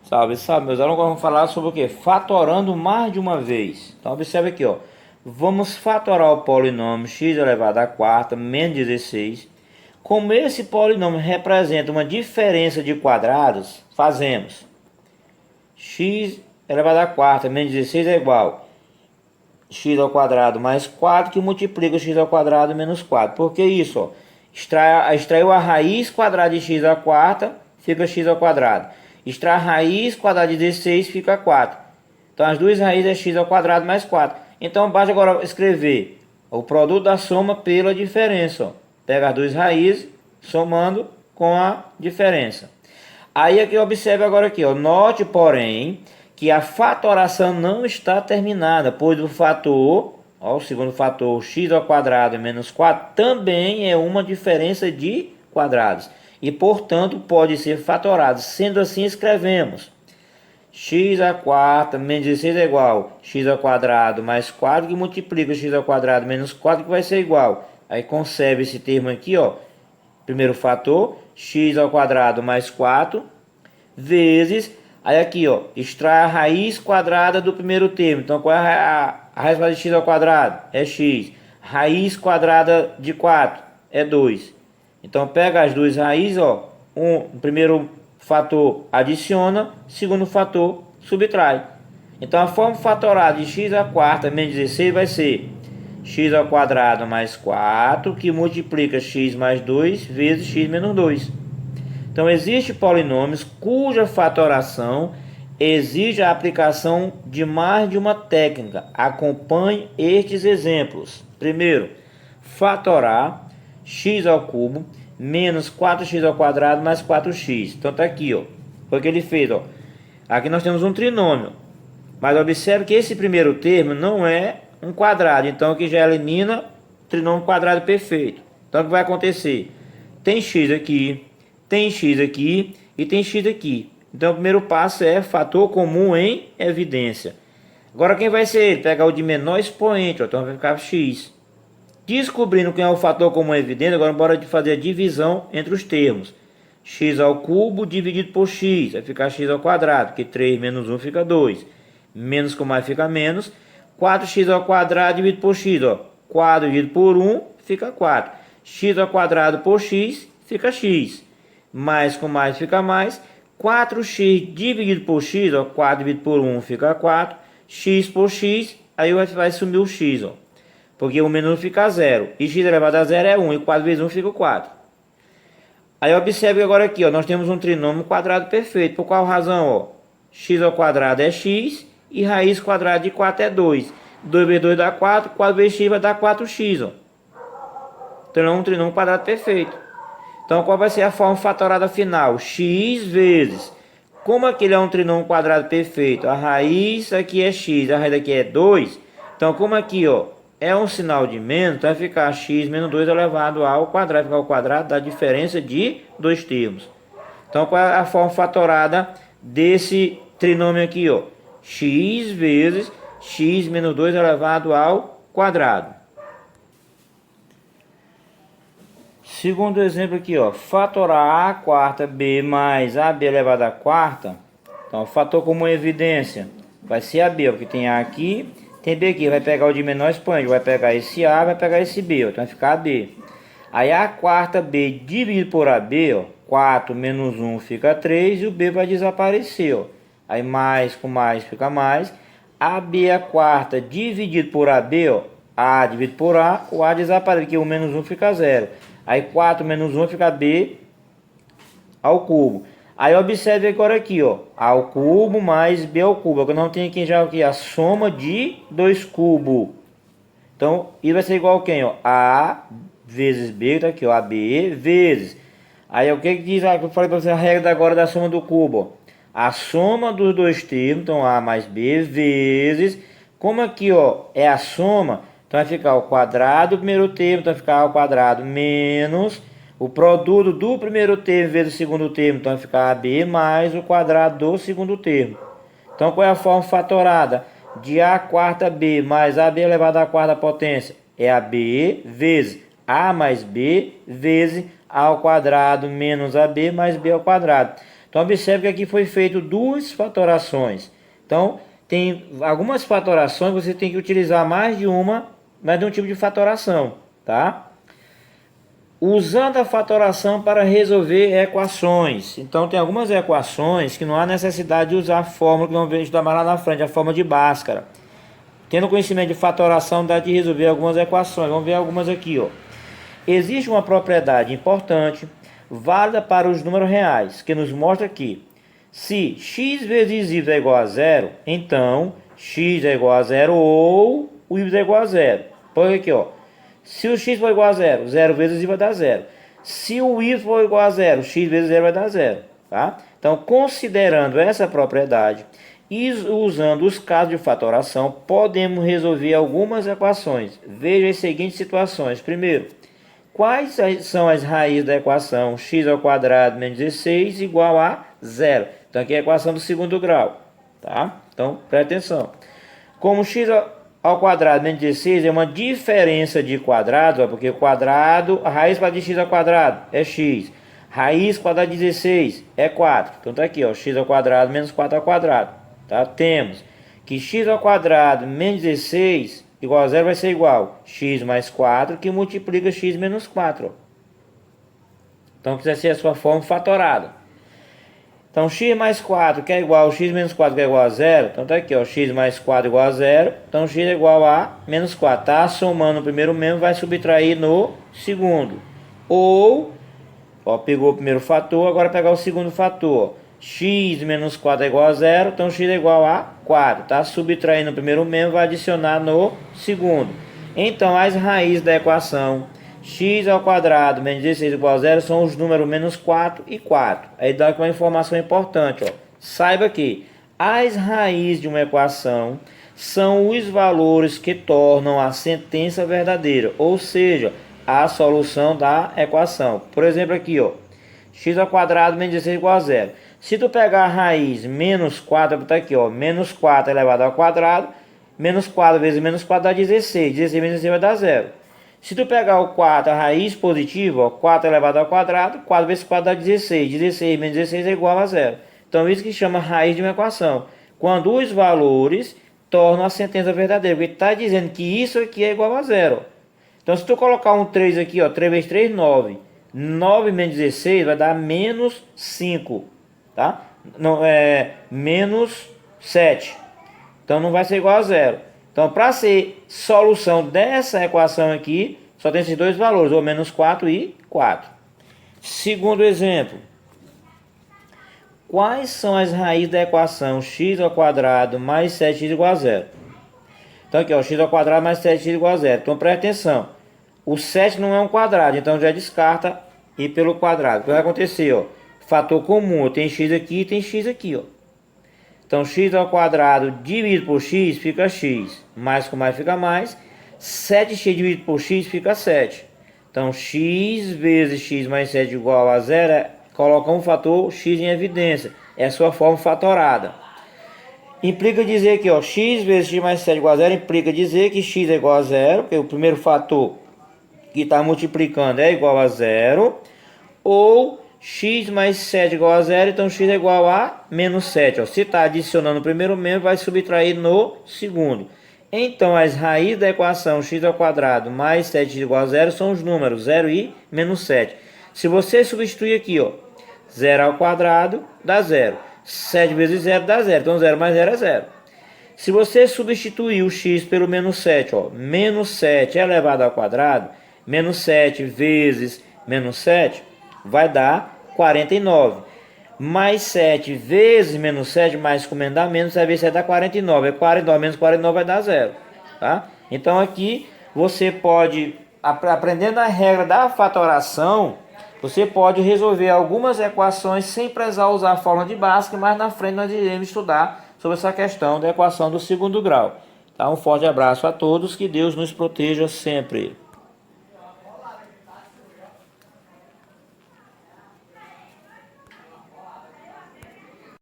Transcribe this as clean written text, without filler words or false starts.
Salve, salve, meus alunos. Agora vamos falar sobre o que? Fatorando mais de uma vez. Então, observe aqui, ó. Vamos fatorar o polinômio x elevado à quarta menos 16. Como esse polinômio representa uma diferença de quadrados, fazemos x elevado à quarta menos 16 é igual a x ao quadrado mais 4 que multiplica x ao quadrado menos 4. Por que isso? Ó? Extraiu a raiz quadrada de x à quarta, fica x ao quadrado. Extrai a raiz quadrada de 16, fica 4. Então as duas raízes é x ao quadrado mais 4. Então basta agora escrever o produto da soma pela diferença. Ó. Pega as duas raízes, somando com a diferença. Aí aqui observe agora aqui, ó. Note, porém, que a fatoração não está terminada, pois o fator, ó, o segundo fator, x ao quadrado menos 4, também é uma diferença de quadrados. E, portanto, pode ser fatorado. Sendo assim, escrevemos x à quarta menos 16 é igual a x ao quadrado mais 4 que multiplica x ao quadrado menos 4 que vai ser igual. Aí conserve esse termo aqui, ó. Primeiro fator, x ao quadrado mais 4 vezes, aí aqui, ó, extrai a raiz quadrada do primeiro termo. Então, qual é a raiz quadrada de x ao quadrado? É x. Raiz quadrada de 4 é 2. Então, pega as duas raízes, ó, o primeiro fator adiciona, segundo fator subtrai. Então, a forma fatorada de x à quarta menos 16 vai ser x ao quadrado mais 4, que multiplica x mais 2 vezes x menos 2. Então, existem polinômios cuja fatoração exige a aplicação de mais de uma técnica. Acompanhe estes exemplos. Primeiro, fatorar x ao cubo menos 4x ao quadrado mais 4x. Então, está aqui, ó. Foi o que ele fez, ó. Aqui nós temos um trinômio. Mas observe que esse primeiro termo não é um quadrado. Então, aqui já elimina o trinômio quadrado perfeito. Então, o que vai acontecer? Tem x aqui, tem x aqui e tem x aqui. Então, o primeiro passo é fator comum em evidência. Agora, quem vai ser ele? Pegar o de menor expoente, ó. Então, vai ficar x. Descobrindo quem é o fator comum em evidência, agora bora fazer a divisão entre os termos. X ao cubo dividido por x, vai ficar x ao quadrado, que 3 menos 1 fica 2. Menos com mais fica menos. 4x ao quadrado dividido por x, ó. 4 dividido por 1 fica 4. X ao quadrado por x fica x. Mais com mais fica mais. 4x dividido por x, ó. 4 dividido por 1 fica 4. X por x, aí vai sumir o x, ó. Porque o menos 1 fica 0. E x elevado a 0 é 1. E 4 vezes 1 fica 4. Aí observe agora aqui, ó. Nós temos um trinômio quadrado perfeito. Por qual razão, ó? X ao quadrado é x. E raiz quadrada de 4 é 2. 2 vezes 2 dá 4. 4 vezes x vai dar 4x, ó. Então é um trinômio quadrado perfeito. Então qual vai ser a forma fatorada final? X vezes. Como aquele é um trinômio quadrado perfeito, a raiz aqui é x, a raiz aqui é 2. Então como aqui, ó, é um sinal de menos, então vai ficar x menos 2 elevado ao quadrado. Ficar ao quadrado da diferença de dois termos. Então qual é a forma fatorada desse trinômio aqui, ó? X vezes x menos 2 elevado ao quadrado. Segundo exemplo aqui, ó, fatorar a quarta b mais ab elevado à quarta. Então, fator comum em evidência vai ser ab, ó, porque tem a aqui, tem b aqui. Vai pegar o de menor expoente, vai pegar esse a, vai pegar esse b, ó, então vai ficar ab. Aí a quarta b dividido por ab, ó, 4 menos 1 fica 3 e o b vai desaparecer, ó. Aí mais com mais fica mais. AB a quarta dividido por AB, ó. A dividido por A, o A desaparece, porque o menos 1 fica 0. Aí 4 menos 1 fica B ao cubo. Aí observe agora aqui, ó. A ao cubo mais B ao cubo. Agora não tem aqui já aqui a soma de 2 cubos. Então, isso vai ser igual a quem, ó? A vezes B, tá aqui, ó. AB vezes. Aí o que diz, que eu falei para você, a regra agora da soma do cubo, ó. A soma dos dois termos, então A mais B, vezes, como aqui, ó, é a soma, então vai ficar o quadrado do primeiro termo, então vai ficar ao quadrado menos o produto do primeiro termo vezes o segundo termo, então vai ficar AB mais o quadrado do segundo termo. Então qual é a forma fatorada? De A quarta B mais AB elevado à quarta potência. É AB vezes A mais B vezes A ao quadrado menos AB mais B ao quadrado. Então observe que aqui foi feito duas fatorações. Então tem algumas fatorações, você tem que utilizar mais de um tipo de fatoração, tá? Usando a fatoração para resolver equações. Então tem algumas equações que não há necessidade de usar a fórmula que vamos estudar mais lá na frente, a fórmula de Bhaskara. Tendo conhecimento de fatoração, dá de resolver algumas equações. Vamos ver algumas aqui, ó. Existe uma propriedade importante, válida para os números reais, que nos mostra que se x vezes y é igual a zero, então x é igual a zero ou o y é igual a zero. Põe aqui, ó. Se o x for igual a zero, 0 vezes y vai dar zero. Se o y for igual a zero, x vezes zero vai dar zero. Tá? Então, considerando essa propriedade e usando os casos de fatoração, podemos resolver algumas equações. Veja as seguintes situações. Primeiro, quais são as raízes da equação x ao quadrado menos 16 igual a zero? Então, aqui é a equação do segundo grau. Tá? Então, preste atenção. Como x ao quadrado menos 16 é uma diferença de quadrados, ó, porque o quadrado, a raiz quadrada de x ao quadrado é x. Raiz quadrada de 16 é 4. Então tá aqui, ó, x ao quadrado menos 4 ao quadrado. Tá? Temos que x ao quadrado menos 16 igual a zero vai ser igual x mais 4, que multiplica x menos 4. Ó. Então precisa ser a sua forma fatorada. Então x mais 4 que é igual a x menos 4 que é igual a zero. Então tá aqui, ó, x mais 4 igual a zero. Então x é igual a menos 4. Tá somando no primeiro membro, vai subtrair no segundo. Ou, ó, pegou o primeiro fator, agora pegar o segundo fator. X menos 4 é igual a zero. Então x é igual a 4. Tá subtraindo no primeiro membro, vai adicionar no segundo. Então as raízes da equação x ao quadrado menos 16 igual a zero são os números menos 4 e 4. Aí dá uma informação importante, ó. Saiba que as raízes de uma equação são os valores que tornam a sentença verdadeira, ou seja, a solução da equação. Por exemplo aqui, ó, x ao quadrado menos 16 igual a zero. Se tu pegar a raiz menos 4, vou botar aqui, ó, menos 4 elevado ao quadrado, menos 4 vezes menos 4 dá 16. 16 menos 16 vai dar zero. Se tu pegar o 4, a raiz positiva, ó, 4 elevado ao quadrado, 4 vezes 4 dá 16. 16 menos 16 é igual a zero. Então isso que chama raiz de uma equação. Quando os valores tornam a sentença verdadeira. Porque está dizendo que isso aqui é igual a zero. Então se tu colocar um 3 aqui, ó, 3 vezes 3, 9. 9 menos 16 vai dar menos 5. Tá? Não, menos 7. Então não vai ser igual a zero. Então, para ser solução dessa equação aqui, só tem esses dois valores, ou menos 4 e 4. Segundo exemplo. Quais são as raízes da equação x ao quadrado mais 7x igual a zero? Então aqui, ó, x ao quadrado mais 7x igual a zero. Então presta atenção. O 7 não é um quadrado, então já descarta e pelo quadrado. O que vai acontecer, ó? Fator comum, tem x aqui e tem x aqui, ó. Então, x ao quadrado dividido por x fica x. Mais com mais fica mais. 7x dividido por x fica 7. Então, x vezes x mais 7 igual a zero. Coloca um fator x em evidência. É a sua forma fatorada. Implica dizer que, ó, x vezes x mais 7 igual a zero. Implica dizer que x é igual a zero. Porque o primeiro fator que está multiplicando é igual a zero. Ou x mais 7 igual a zero, então x é igual a menos 7. Ó. Se está adicionando o primeiro membro, vai subtrair no segundo. Então, as raízes da equação x ao quadrado mais 7x igual a zero são os números 0 e menos 7. Se você substituir aqui, ó, 0 ao quadrado dá 0. 7 vezes 0 dá 0. Então, 0 mais 0 é 0. Se você substituir o x pelo menos 7, ó, menos 7 elevado ao quadrado, menos 7 vezes menos 7, vai dar 49. Mais 7 vezes menos 7, mais com menos dá menos, vai ver se vai dar 49. 49 menos 49 vai dar 0. Tá? Então aqui você pode, aprendendo a regra da fatoração, você pode resolver algumas equações sem precisar usar a fórmula de Bhaskara, mas na frente nós iremos estudar sobre essa questão da equação do segundo grau. Tá? Um forte abraço a todos, que Deus nos proteja sempre.